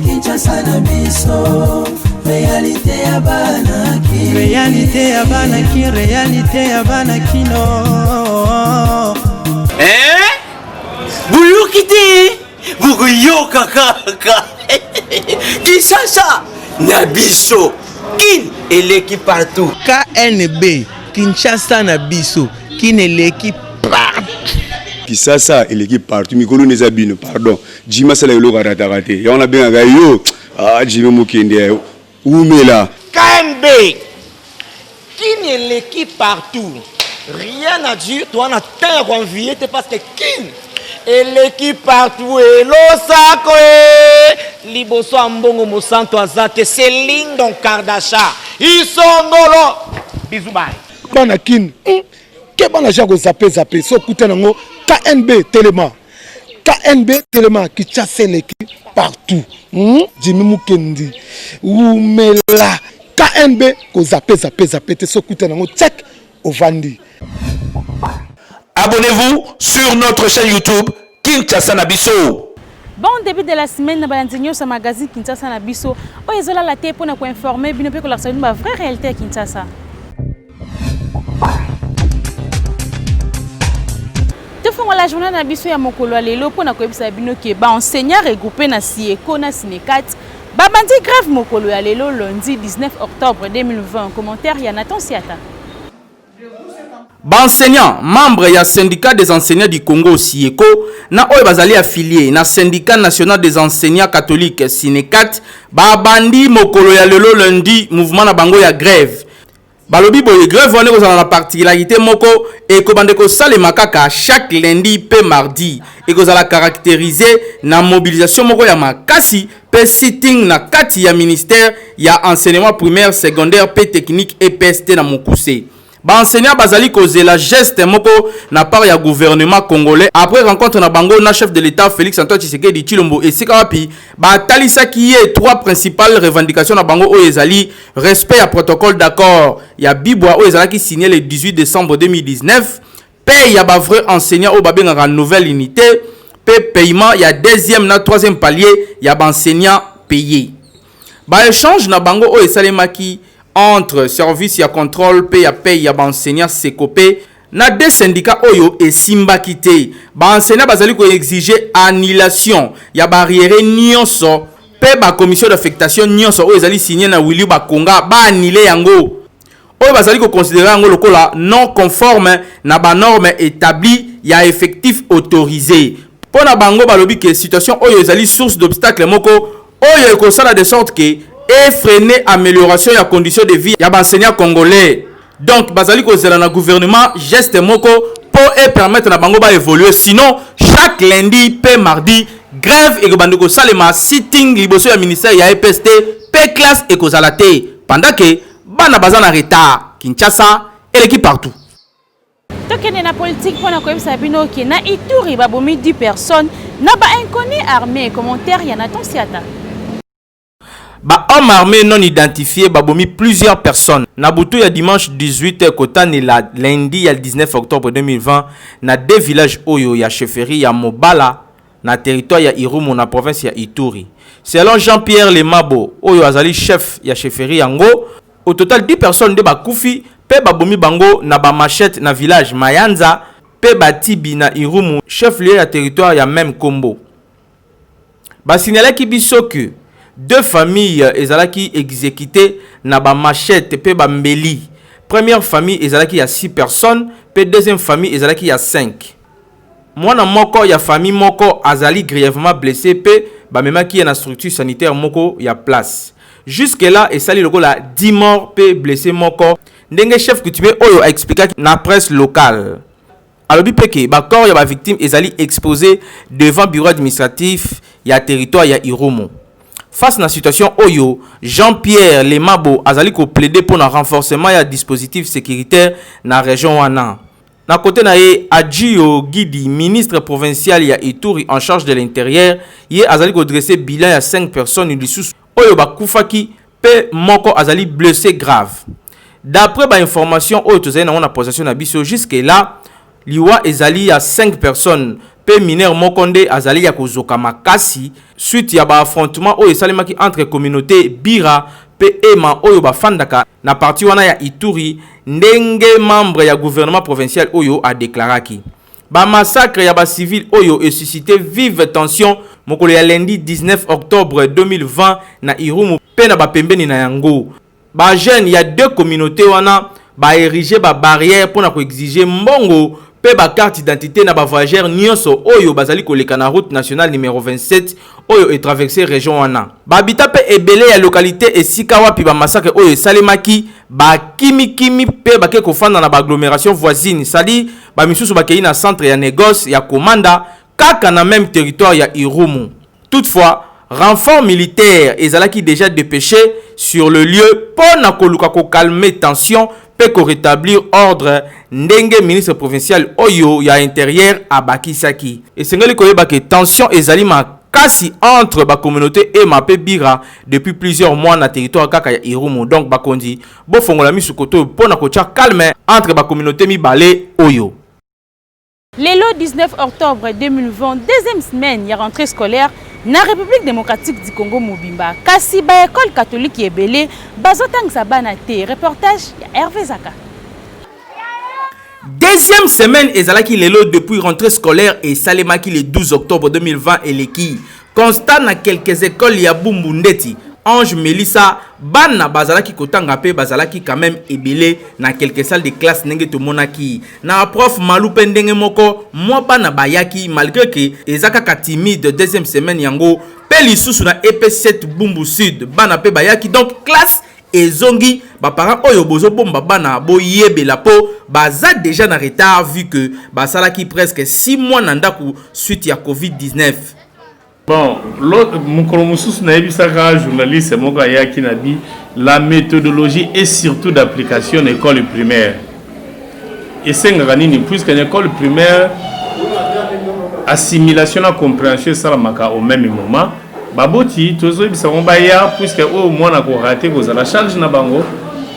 Kinshasa na biso. Réalité ya banaki. Réalité ya banaki. Réalité ya banaki no. Buyukite. Buguyoka kaka. Kinshasa na biso. Kin eleki partout. KNB Kinshasa na biso. Kin eleki partout. Kinshasa eleki partout. Mikolo nezabino pardon. Jima sala yolo karatarate. Ya on a bien yo. Jima mukende. Oumela. KNB. Kin eleki partout. Rien à dire. Toi on a terre envié parce que Kin eleki partout et l'osako liboso ambongo mosanto azate Céline Don Kardasha isongolo bizubai bana kin ke bana jago zape so kuta nango KNB Telema qui chasse eleki partout Jimmy Mukendi Oumela KNB ko zape te so kuta nango check ovandi. Abonnez-vous sur notre chaîne YouTube Kinshasa na biso. Bon début de la semaine na balanzinyo sa magazine Kinshasa na biso. O ezola la te pour nous informer bino pe ko la savoir vraie réalité à Kinshasa. Te font la journée na biso ya mokolo lelo pour na koyebisa bino ke ba enseignant regroupé na Sieko na Sinekat. Ba bandi grève mokolo ya lelo lundi 19 octobre 2020. Commentaire ya Nathan Siata. Enseignants, membres du syndicat des enseignants du Congo Sieko, na oyo bazali affilié na syndicat national des enseignants catholiques Sinekat, ba bandi mokolo ya lelo lundi mouvement na bango ya grève. Balobi boye grève wana kozala na particularité moko et ko bande ko salema kaka chaque lundi pe mardi et kozala caractérisé na mobilisation moko ya makasi pe sitting na kati ya ministère ya enseignement primaire secondaire pe technique et PST na Mokuse. Enseignant bazali cause la geste moko na part ya gouvernement congolais après rencontre na bango na chef de l'état Félix Antoine Tshisekedi Tshilombo et Sikawapi ba talisa qui est trois principales revendications na bango o ezali respect à protocole d'accord ya Bibwa o ezala qui signé le 18 décembre 2019 paye ya ba vrai enseignant au babenga nouvelle unité paiement ya deuxième na troisième palier ya ba enseignant payé ba échange na bango o esalemaki entre service ya contrôle paye ya enseignant Sekopé na des syndicats oyo et simbakité ba enseignant bazali ko exiger annulation ya barrière nyonso pe ba commission d'affectation nyonso oyo ezali signé na Willy Bakonga ba annuler yango oyo bazali ko considérer yango lokola non conforme na ba norme établie ya effectif autorisé pona bango balobi que situation oyo ezali source d'obstacle moko oyo ekosala de sorte que et freiner amélioration ya conditions de vie ya enseignants congolais. Donc bazali ko zela na gouvernement geste moko pour et permettre na bango ba évoluer sinon chaque lundi pe mardi grève et bande ko salema sitting liboso ya ministère ya EPST pe classe et ko zalate pendant que bana bazana retard Kinshasa et l'équipe partout. Tokene na politique pour na koyebisa bino ke na Ituri babomi 10 personnes na ba inconnu armé. Commentaire ya Nathan Siata. Ba homme armé non identifié babomi plusieurs personnes. Na butu ya dimanche 18 kotane la lundi ya 19 octobre 2020 na deux villages oyo ya chefferie ya Mobala na territoire ya Irumu na province ya Ituri. Selon Jean-Pierre Lemabo oyo azali chef ya chefferie yango, au total 10 personnes de bakufi pe babomi bango na ba machette na village Mayanza pe batibi na Irumu chef lieu ya territoire ya même Kombo. Ba signalé ki biso que deux familles ezalaki exécutées na ba machette pe ba mbeli. Première famille ezalaki ya 6 personnes, pe deuxième famille ezalaki ya 5. Mwana moko ya famille moko azali grièvement blessé pe ba memaki na structure sanitaire moko ya place. Jusque là esali lokola 10 morts pe blessé moko. Ndenge chef coutumier oyo a expliqué na presse locale. Alobi peke ba corps ya ba victime ezali exposé devant bureau administratif ya territoire ya Irumu. Face à la situation oyo, Jean-Pierre Lemabo azali ko plaider pour un renforcement ya dispositif sécuritaire na région wana. Na côté na ye Adjio Guidi, ministre provincial ya Ituri en charge de l'intérieur, ye azali ko dresser bilan ya 5 personnes du sous oyo bakufaki pe moko azali blessé grave. D'après ba information oyo tozali na possession na biso jusque là, liwa ezali ya 5 personnes. Pe mineur mokonde azali ya kozoka makasi suite ya ba affrontement oyo esalemaki entre communauté Bira pe ema oyo bafandaka na parti wana ya Ituri ndenge membre ya gouvernement provincial oyo a déclaraki. Ba massacre ya ba civil oyo e suscité vive tension mokolo ya lundi 19 octobre 2020 na Irumu pe na ba pembeni na yango. Ba jeune ya deux communautés wana ba ériger ba barrière pour na ko exiger mbongo pe ba carte d'identité na ba voyageurs nyonso oyo bazali koleka na route nationale numéro 27 oyo e traverser région wana. Ba habita pe ebele ya localité esika wapi ba massacre oyo salemaki ba kimi pe ba ke kofanda na ba agglomération voisine sali ba misusu ba kei na centre ya négoce ya Komanda kaka na même territoire ya Irumu. Toutefois, renfort militaire ezalaki déjà dépêché sur le lieu pour na koluka ko calmer tension pe ko rétablir ordre ndenge ministre provincial oyo ya intérieur abakisaki. Et sengeli koyeba que tension ezali makasi entre ba communauté et ma pe Bira depuis plusieurs mois na territoire kaka ya Irumu. Donc bakondi bo fongola misu koto pour na ko tia calme entre ba communauté mibale oyo. Lelo 19 octobre 2020, deuxième semaine ya rentrée scolaire na République démocratique du Congo Mobimba. Kasi ba école catholique ebele bazotangisa bana te. Reportage ya Hervé Zaka. Deuxième semaine ezalaki lelo depuis rentrée scolaire et salemaki le 12 octobre 2020 eleki. Constat na quelques écoles ya Bumbundeti. Ange Melissa bana bazalaki kotanga pe bazalaki quand même ebele na quelques salles de classe ndenge to monaki na prof Malupe ndenge moko moi bana bayaki malgré que ezaka ka timide deuxième semaine yango pe lisusu na EP7 Bumbu Sud bana pe bayaki donc classe ezongi ba parents oyo bozo bomba bana boyebela po baza déjà na retard vu que basalaki presque 6 mois na ndaku suite ya COVID-19. Bon, l'autre, mon journaliste, la méthodologie et surtout d'application de l'école primaire. Et c'est puisque l'école primaire, assimilation et compréhension, ça au même moment. Baboti, tous les puisque au moins on a raté la charge na bango,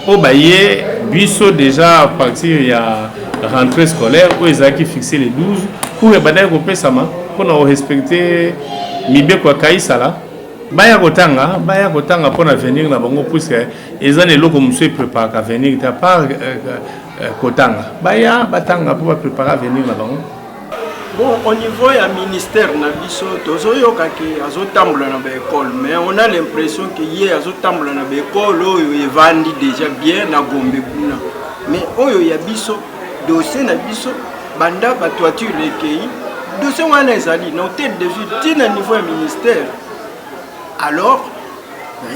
au baye, biso déjà à partir de la rentrée scolaire, où ils ont fixé les 12 pour pour respecter. Mibe kwa kaisala baya kotanga pour venir na bango puisque ezane loko monsieur prépare à venir ta part kotanga baya batanga pour préparer à venir na bango. Bon, au niveau du ministère na biso tozoyoka ki azotambola na ba école mais on a l'impression que hier azotambola na ba école oyo evandi déjà bien na Gombe kuna mais oyo ya biso dossier na biso banda ba toiture lekei dossier wana ezali na hôtel de ville tina niveau du ministère. Alors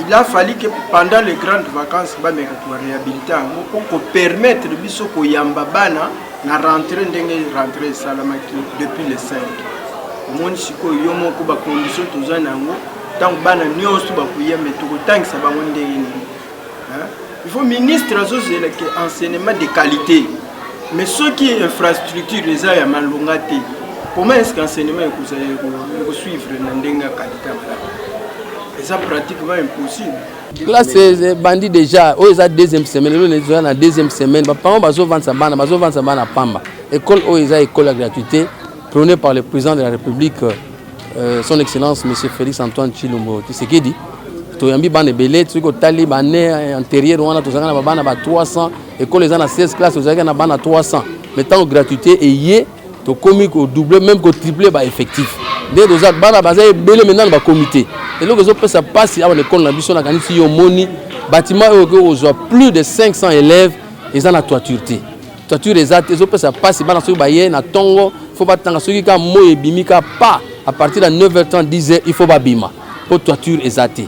il a fallu que pendant les grandes vacances ba meka to réhabiliter pour permettre biso ko yamba bana na rentrer ndenge rentrer salamaki depuis le 5 mon siko yo moko ba condition toza nango tant bana nyonso ba kuyembe to kotangisa bango ndenge ni il faut ministre azozela que enseignement de qualité mais ce qui est infrastructure les a ya malonga te. Comment est-ce qu'enseignement est suivre la qualité? Et ça pratiquement impossible. Là c'est bandit déjà. Oh, ils ont deuxième semaine. Ils ont la deuxième semaine. Par exemple, ils ont vendu sa bande à Pamba. École où ils ont école à gratuité prônée par le président de la République, son Excellence M. Félix Antoine Tshilombo. Tu sais qui dit? Toyambi bande belé, tu sais talibanais antérieur on a tous na bande à 300. École ils ont 16 classes, ils ont na bande à 300. Maintenant gratuité et yé to comique au double même qu'au triplé bah effectif dès deux autres bana basé belé maintenant dans comité et donc ils ça passe à l'école na biso na kanisi yo moni bâtiment où on plus de 500 élèves ils ont la toiture exacte ils ont ça passe bana so baye na tongo faut pas tanga soki ka moye bimika pas à partir de 9h30 10h il faut ba bima pour toiture exacte.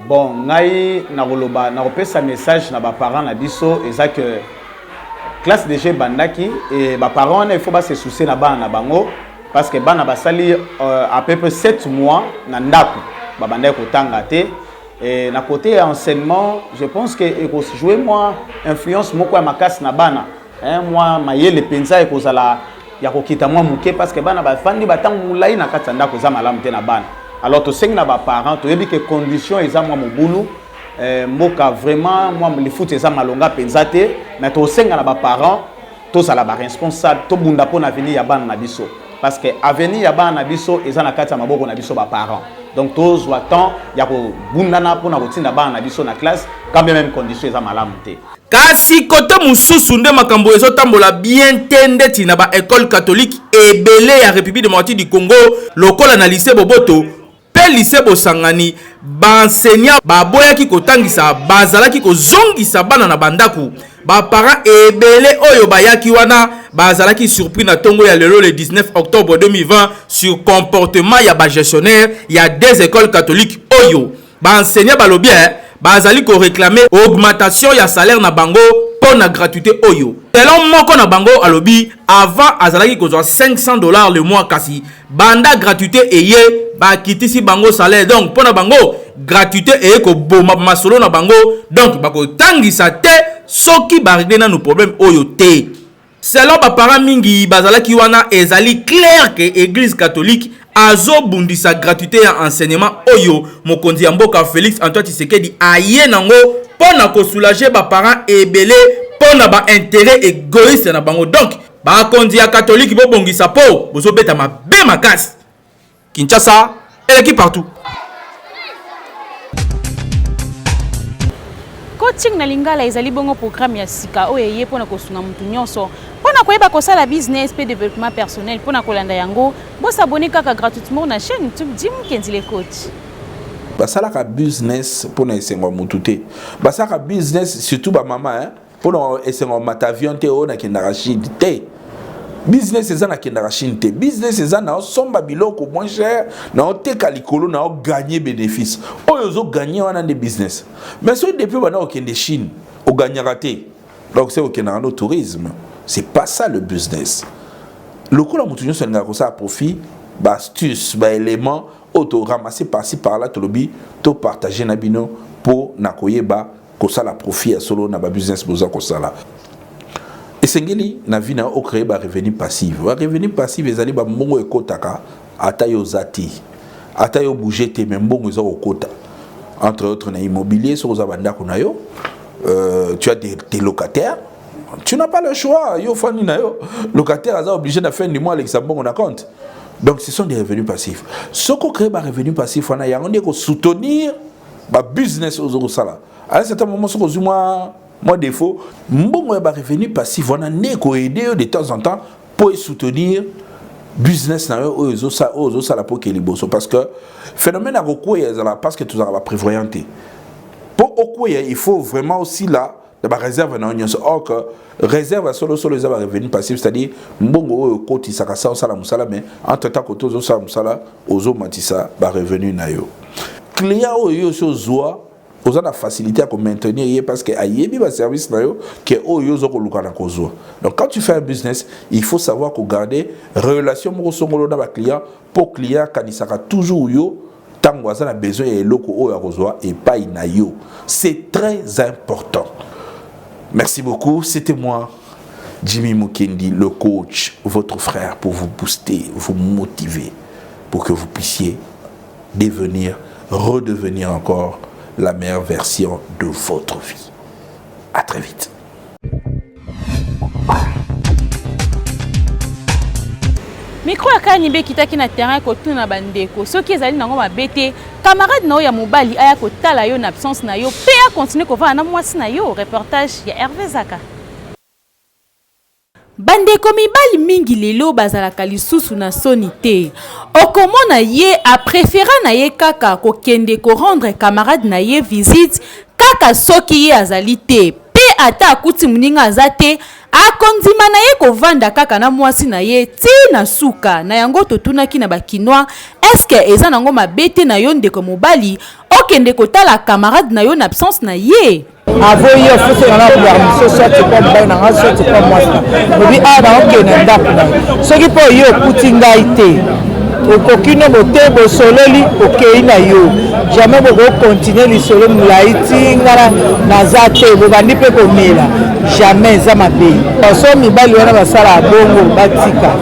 Bon ngai na koloba na kopesa message na ba parents na biso exact que classe de G bandaki et bah parents il faut pas se soucier na bana bango parce que bana basali à peu près 7 mois na ndaku ba bandaki kotanga te et na côté enseignement je pense que il faut jouer moi influence moko ya makasi na bana moi mayele penza et kozala ya kokita moi muke parce que bana ba fandi batangu mulai na kati ndako za malamu te na bana alors to sengi na ba parents to yebi que condition eza moi mobulu mboka vraiment moi le foot eza malonga penza te mais to senga na ba parents to sala ba responsable to bunda po na avenir ya bana na biso parce que avenir ya bana na biso eza na kati ya maboko na biso ba parents donc to zwa temps ya ko bunda na po na kotinda bana na biso na classe quand même condition eza malamu te. Kasi kote mususu nde makambo ezotambola bien te ndeti na ba école catholique ebele ya République démocratique du Congo lokola na lycée Boboto pe lycée Bosangani ba enseignant ba boyaki kotangisa bazalaki kozongisa bana na bandaku ba parents ebele oyo bayaki wana bazalaki surpris na tongo ya lelo le 19 octobre 2020 sur comportement ya ba gestionnaire ya des écoles catholiques oyo ba enseignant balobi bazali ko réclamer augmentation ya salaire na bango pour na gratuité oyo. Selon moko na bango alobi avant azalaki ko $500 le mois kasi banda gratuité eye ba kitisi bango salaire donc pour na bango gratuité eye ko boma masolo na bango donc bako tangisa te soki ba régler na nos problèmes oyo te. Selon ba parents mingi bazalaki wana ezali clair que église catholique azo bundisa gratuité ya enseignement oyo mokonzi ya mboka Félix Antoine Tshisekedi aye nango pona ko soulager ba parents ebele pona ba intérêt égoïste na bango donc ba konzi ya catholique bo bongisa po bozo beta mabe makasi Kinshasa eleki partout. Coaching na lingala ezali bongo programme ya sika oyo eye pona kosunga mutu nyonso pona koyeba kosala business pe développement personnel pona kolanda yango bo s'abonner kaka gratuitement na chaîne YouTube Jim Kenzile coach. Basalaka business pona esengo mutu te basalaka business surtout ba mama pona esengo matavion te ona kendaka Chine te business ezana kendaka Chine te business ezana somba biloko moins cher na oteka likolo na gagner bénéfice oyo zo gagner wana de business mais so depuis bana okende Chine o gagnera te donc c'est okenda no tourisme c'est pas ça le business lokola mutu nyo senga ko ça profit ba astuce ba élément auto ramasser par-ci par-là to lobby to partager na bino pour na koyeba ko ça la profit solo na ba business boza ko sala. Et sengeli na vie na o créer ba revenu passif. Ba revenu passif ezali ba mbongo ekotaka ata yo zati. Ata yo bouger te même mbongo ezo okota. Entre autres na immobilier sur za banda ko na yo. Tu as des locataires. Tu n'as pas le choix. Yo fani na yo. Locataire aza obligé de faire du mois avec sa mbongo na compte. Donc ce sont des revenus passifs. Ce qu'on crée ba revenu passif on a yango ko soutenir ba business aux sala. À un certain moment ce que moi défaut mbongo ba revenu passif on a neko aider de temps en temps pour soutenir business na ozo sala pour que liboso parce que phénomène à parce que tout ça va prévoyanter pour okoya il faut vraiment aussi là de la réserve na onyo or que réserve solo les revenus passifs c'est-à-dire mbongo koti sakasa sala musala mais entre temps que tozo sala musala ozo matisa ba revenu na yo client oyo so zoa aux a facilité à maintenir parce que ayebi ba service na yo que oyo zo ko lukana kozwa. Donc quand tu fais un business, il faut savoir ko garder relation mo songolo na ba client pour client kanisaka toujours yo tango a besoin et loko oyo kozwa et pas na yo. C'est très important. Merci beaucoup, c'était moi Jimmy Mukendi, le coach, votre frère pour vous booster, vous motiver pour que vous puissiez redevenir encore la meilleure version de votre vie. À très vite. Micro ya Kanibe kitaki na terrain ko tuna bandeko soki ezali nango mabete camarade na yo ya mobali aya ko tala yo na absence na yo pe a continuer ko va na mwasi na yo reportage ya Hervé Zaka. Bandeko mibali mingi lelo bazalaka lisusu na soni te. Okomona ye a préféra na ye kaka ko kende ko rendre camarade na ye visite kaka soki ye azali te. Pe ata akuti muninga azate akondima na ye ko vanda kaka na mwasi na ye ti na suka na yango totunaki na bakinois est-ce eza nango mabete na yo ndeko mobali okende ko tala camarade na yo na absence na ye. Avoye yo fuso na permission soit tu pas mbai na soit tu pas moi obi ada okene ndako na soki po yo kutinga ite okokino bote bo sololi okei na yo jamais boko continuer li solo mulaiti ngara na zate bo bandi pe ko mela jamais za mabe so mibali wana basala bongo batika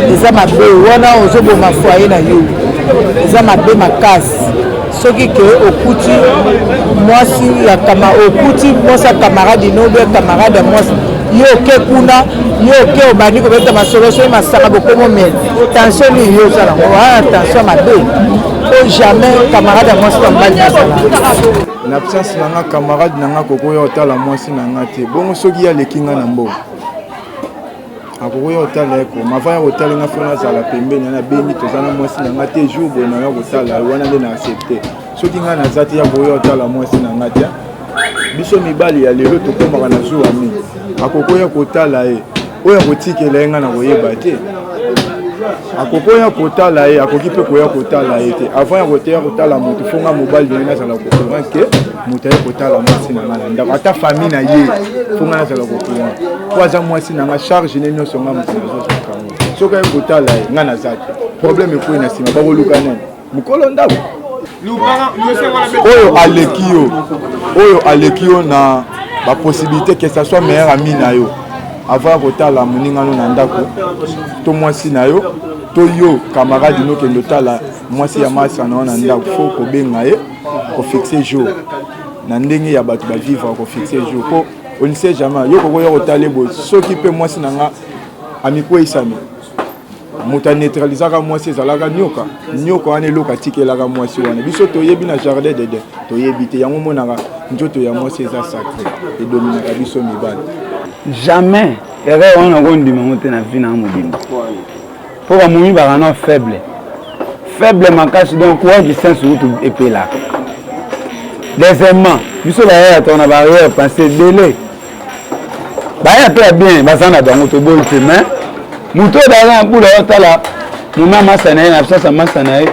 eza mabe wana ozobo mafoye na yo eza mabe makasi soki ke okuti mwasi ya okuti mwasi ya camarade no be camarade ya mwasi yo ke kuna yo ke obandi kobeta masolo so masaka bokomo mel tension ni yo sala ngo tension mabe o jamais camarade ya mwasi bambali sala na absence nanga camarade nanga kokoya otala mwasi nanga te bongo soki ya lekinga na mbo akokoya otala eko mavaya kotala nga fona zala pembeni na bengi tozana mwasi nanga te jour boye na yo kotala wana nde na accepte soki nga naza te ya kokoya otala mwasi nanga te biso mibali ya lelo tokomaka na jour ami akokoya kotala ye oyo akotikela ye nga na koyeba te akokoya kotala ye akoki mpe koya kotala ye te avant ya koteya kotala moto fonga mobali naye nazala kocourant ke moto aye kotala mwasi na nga na ndako ata famille na ye fonga nazala kocourant po aza mwasi na nga charge ne nyonso nga moto nazosokango soki aye kotala ye nga naza te problème ekwei na nsima bakoluka nani mokolo ndako oyo aleki yo na baposibilité que ça soit meilleur ami na yo avant kotala moningano na ndako to mwasi na yo to yo camarade no kende otala mwasi ya masa na ndako fo kobenga ye kofixe jour na ndenge ya bato bavivre kofixe jour po on ne sait jamais yo kokoya kotala bo soki mpe mwasi na nga amikweisami moto aneutralizaka mwasi ezalaka nyoka wana eloko atikelaka mwasi wana biso toyebi na jardin dede toyebi te yango monaka nzoto ya mwasi eza sacré edominaka biso mibali jamais erreur wana okondima te na vie na mobimba mpo bamomi bakana faible makasi donc waki sense kutu epelaka deuxièmement biso bayaya tona barrière pensé délai baya mpe ya bien baza na bango toboyi te mais moto oyo na mpula otala moma masa na ye na absence ya masa na ye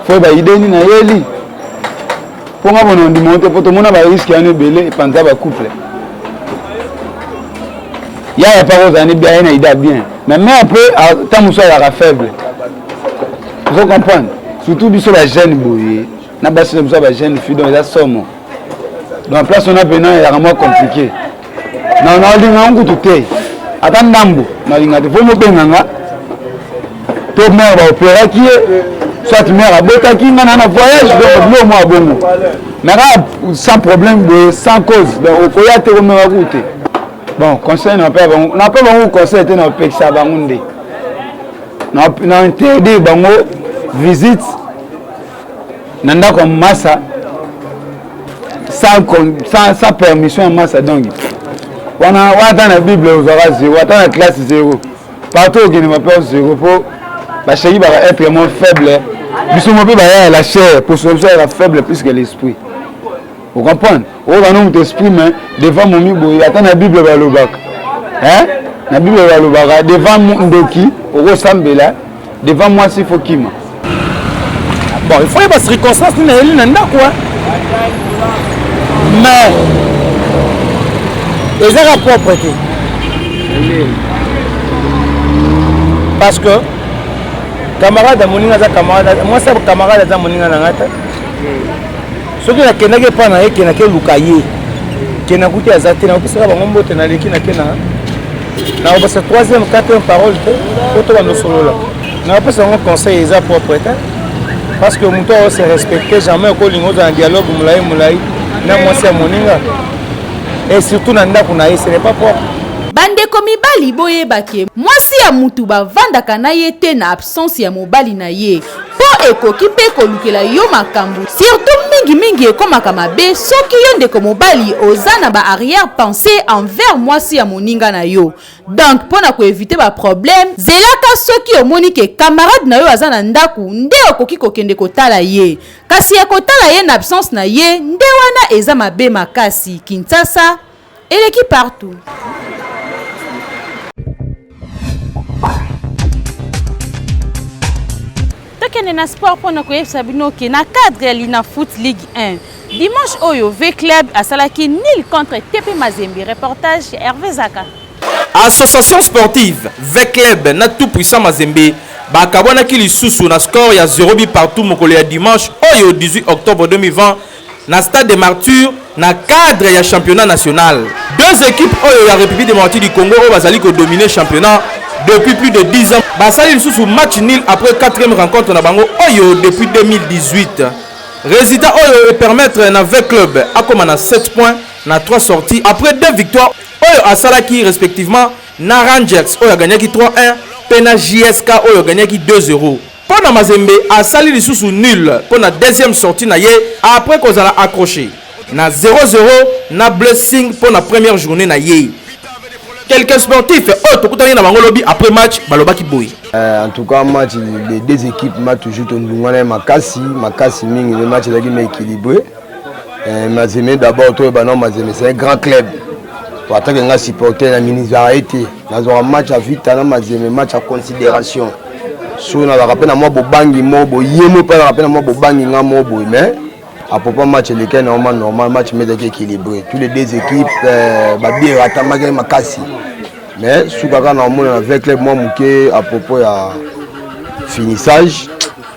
fo baideni na yeli mpo nga bona ondima te mpo tomona bariske wana ebele epanza bacouple yaya mpa kozala bia ye na ida bien mais mai apres ta mosu azalaka faible ozo comprendre surtout biso bajeune boye na basi biso bajeune fille donc eza somo donc place ona pena ezalaka mwa compliqué na olinga ngutu te ata ndambo nalinga te fo mopenganga to mare baopéraki ye soit mare abotaki nga na voyage donc bilo mwa bongo mais kaka sans problème boye sans cause donc okoya te komeka ku te bon conseil na mpe bango conseil te na opekisa bango nde na interdire bango visite na ndako ya masa sans permission ya masa donc wana ata na bible ozwaka 0 ata na classe 0 partout okende mape 0 mpo bashaki baka être moins faible biso mpe baya la chair posture biso eza faible plus que l'esprit vous comprenez oyo bana moto esprit mais devant momi boye ata na bible balobaka na bible balobaka devant ndoki okosambela devant mwasi fo kima bon il faut yeba circonstance nini yeli na ndako mais ezaka propre te parce que camarade ya moninga aza camarade mwasi ya camarade aza moninga na nga te soki nakendaki epa na ye kendaki eluka ye kendakuti aza te nakopesaka bango mbote naleki nakena nakopesa 3e 4e parole te po to bandosolola nakopesa yango conseil eza propre te parce que moto aose respecte jamais okolinga ozala na dialogue molai na mwasi ya moninga et surtout na ndako na ye ce n'est pas propre. bandeko mibali boyebake mwasi ya mutu bavandaka na ye te na absence ya mobali na ye mpo ekoki mpe kolukela yo makambo surtout mingi ekomaka mabe soki yo ndeko mobali oza na ba arrière pensée envers mwasi ya moninga na yo donc mpo na koevite baproblème zelaka soki omoni ke camarade na yo aza na ndaku nde okoki kokende kotala ye kasi ya kotala ye na absence na ye nde wana eza mabe makasi. Kinshasa eleki partout. Tokende na sport pour nakoyebisa bino ke na cadre ya Lina Foot Ligue 1 dimanche oyo V Club asalaki nil contre TP Mazembe. Reportage Hervé Zaka. Association sportive V Club na tout puissant Mazembe bakabwanaki lisusu na score ya 0 partout mokolo ya dimanche oyo 18 octobre 2020 na stade des Martyrs na cadre ya championnat national. Deux équipes oyo ya République démocratique du Congo oyo bazali ko dominer championnat depuis plus de 10 ans. Basali lisusu match nul après 4e rencontre na bango oyo depuis 2018. Résultat oyo permettre na 20 club akoma na 7 points na 3 sorties après 2 victoires oyo asalaki respectivement na Rangers oyo gagnaki 3-1 pe na JSK oyo gagnaki 2-0. Pona Mazembe asali lisusu nul pour la deuxième sortie na ye après qu'on a accroché na 0-0 na blessing pour la première journée na ye. Quelques sportifs na bango lobby après match balobaki boy. En tout cas match les deux équipes match toujours tondungana makasi mingi le match là qui est équilibré. Mazembe d'abord toi non Mazembe c'est un grand club. Pour attaquer un supporter la ministre a été dans un match à vite na Mazembe match à considération. So na rappel na moi bobangi mobo yemo pas rappel na moi bobangi nga mobo mais à propos match lequel normal match mais équilibré tous les deux équipes ba bien atamaka makasi mais soukaka na mona avec club moi muke à propos ya finissage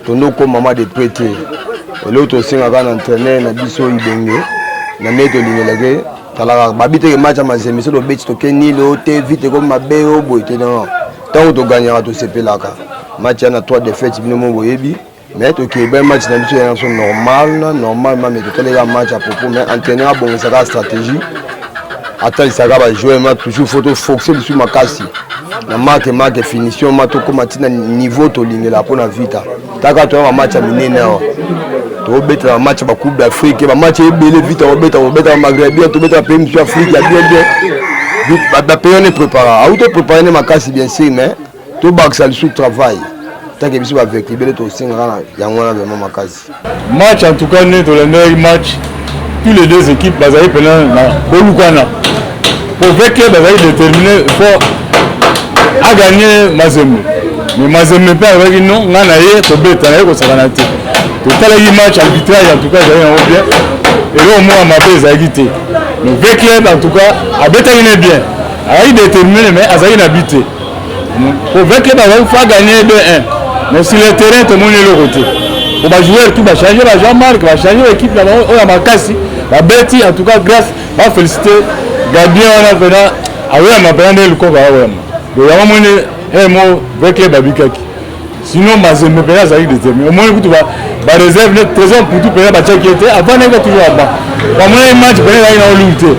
tono ko mama de prêter l'autre singa kana entraîner na biso ibenge na neto lingelake tala ba bité match ma zemi so do bet to keni lo te vite comme mabe o boité non tant to gagnera to sepelaka match na 3 défaites bino boyebi mais to ke ben match na biso ya son normalement mais to les match à propos mais entraîneur bon ça la stratégie attends ça va jouer mais toujours faut focuser sur makasi na marque finition mato comme na niveau to lingela pona vita taka to match à minene to beta match ba coupe d'Afrique ba match ebele vita o beta Maghreb to beta pays sur Afrique ya bien ba pays préparé auto préparer makasi bien sûr mais tout baxal sous travail tant que biso va avec libéré to singa ya ngwana vraiment makasi match en tout cas né to le match tous les deux équipes bazali pena na bolukana pour vrai que bazali déterminé pour à gagner Mazembe mais Mazembe pas avec non ngana ye to beta na ko sakana te to tala yi match arbitrage en tout cas bazali en bien et là au moins mabe ezali te mais vrai que en tout cas a beta il bien a déterminé mais azali na bité pour vrai que il faut gagner 2-1 mais sur le terrain tout le monde est le côté on va jouer tout va changer va Jean-Marc va changer l'équipe là on a makasi la Betty en tout cas grâce va féliciter gardien on a vraiment ah ouais m'a prendre le corps ouais le ya mone eh mo avec les babikaki sinon Mazembe pena ça il déterminé au moins tu va réserve le trésor pour tout pena ba check était avant n'est toujours là-bas au moins match pena là il a lutter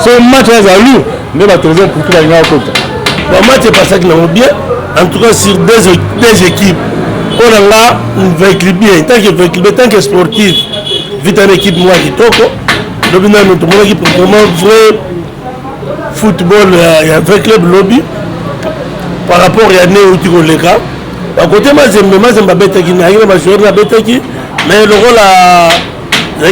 ce match là ça lourd mais ba trésor pour tout là il a côté le match est passé bien en tout cas sur deux équipes on a là véhicule bien tant que sportif vite une équipe moi qui toko le bien tout le monde qui pour vrai football il y a vrai club lobby par rapport à né où tu les gars à côté Mazembe bête qui n'a rien joueur la bête qui mais le rôle à les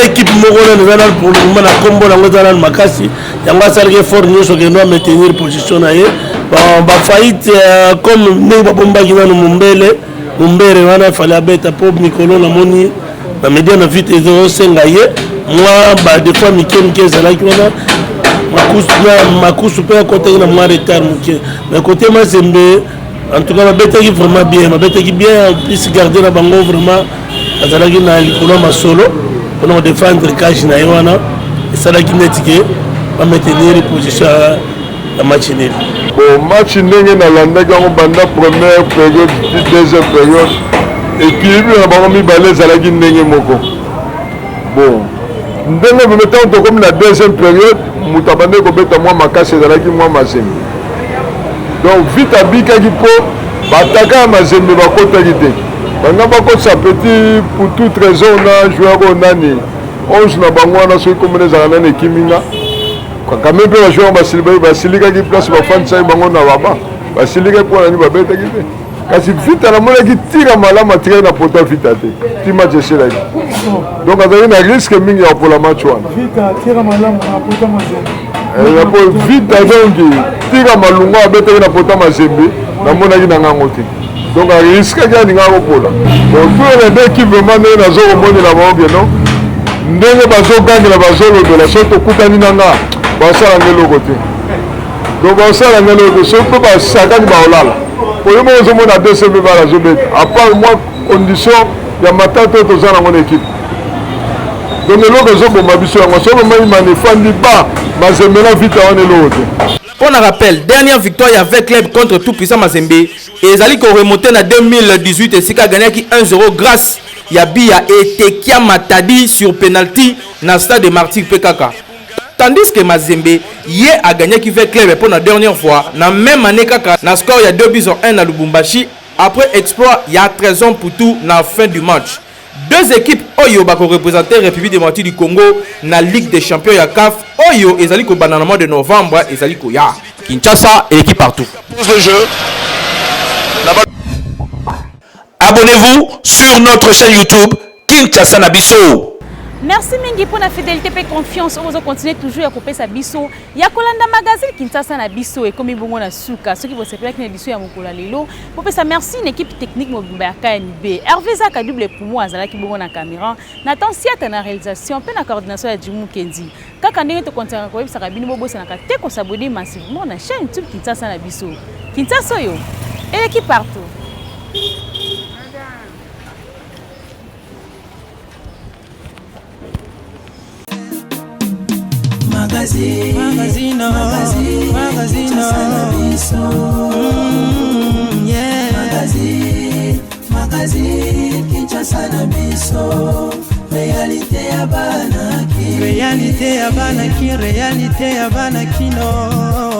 équipes mogona nous allons pour le moment la combo la ngozana makasi yanga salge fort nous so que nous maintenir position na ye ba faillite comme ne ba bomba qui na mumbere wana fallait bête pour Nicolo na moni na média na vite ezo senga ye moi ba des fois mikem keza la qui wana makusu pe côté na moi retard muke mais côté Mazembe en tout cas ma bête qui vraiment bien ma bête qui bien plus garder la bango vraiment azalaki na likolo masolo pour défendre cash na yona esalaki netike ba maintenir position ya match nul bon match ndenge nalandaki yango banda première période deuxième période équilibre na bango mibale ezalaki ndenge moko bon ndenge memetango tokomi na deuxième période moto abandaki kobeta mwa makasi ezalaki mwa Mazembe donc vite abikaki mpo bataka ya Mazembe bakotaki te banga bakotisa petit pour toute raison na joueur oyo nani 11 na bango wana soki komona ezala nani ekiminga kaka mpe bajoueur basilikaki place bafandisaki bango na baba basilikaki mpo nani babetaki te kasi vita namonaki tira malamu atikaki na poto vita te ti match eselaki donc azalaki na risque mingi ya kopola match wana vita donc tira malungu abetaki na poto Mazembe namonaki na ngango te donc ariskaki aninga kopola bon tout les deux équipes vraiment ndenge nazokomonela bango bien non ndenge bazogangela bazolobela so tokutani na nga basala ngeloko te donc basala ngeloko te so mpe basakani baolala oyo moko ozomona dese mpe balazobeta à part moi condition ya matata oyo toza nango na équipe donc eloko ezoboma biso yango so bomai efandi ba Mazembe na vita wana eloko te. On rappelle, dernière victoire avec club contre tout puissant Mazembe. Et Zali qui remonté en 2018 et Sika gagné 1-0 grâce ya Bia Etekia Matadi sur penalty na stade de Martyr Pekaka. Tandis que Mazembe a gagné qui fait club pour la dernière fois na même année kaka na score il y a 2-1 à Lubumbashi après exploit il y a 13 ans pour tout na fin du match. Deux équipes Oyo bako représenter République démocratique du Congo na Ligue des champions ya CAF. Oyo ezali ko banana mois de novembre ezali ko ya Kinshasa et équipe partout. Le jeu. Abonnez-vous sur notre chaîne YouTube Kinshasa na biso. Merci mingi pour la fidélité et confiance. On va continuer toujours à couper sa biso. Ya kolanda magazine Kinshasa na biso et comme ibongo na suka. Ceux qui vont se plaindre na biso ya mokola lelo. Pour ça merci une équipe technique mobimba ya KNB. Hervé Zaka double pour moi azala ki bongo na caméra. Nathan Siata na réalisation, pe na coordination ya Jimou Kendi. Kaka ndenge to continuer ko yebisa kabini bobo na ka te ko s'abonner massivement na chaîne YouTube Kinshasa na biso. Kinshasa yo. Et équipe partout. Magazine, Kinshasa na biso. Réalité ya banaki, réalité ya banaki, réalité ya banaki no.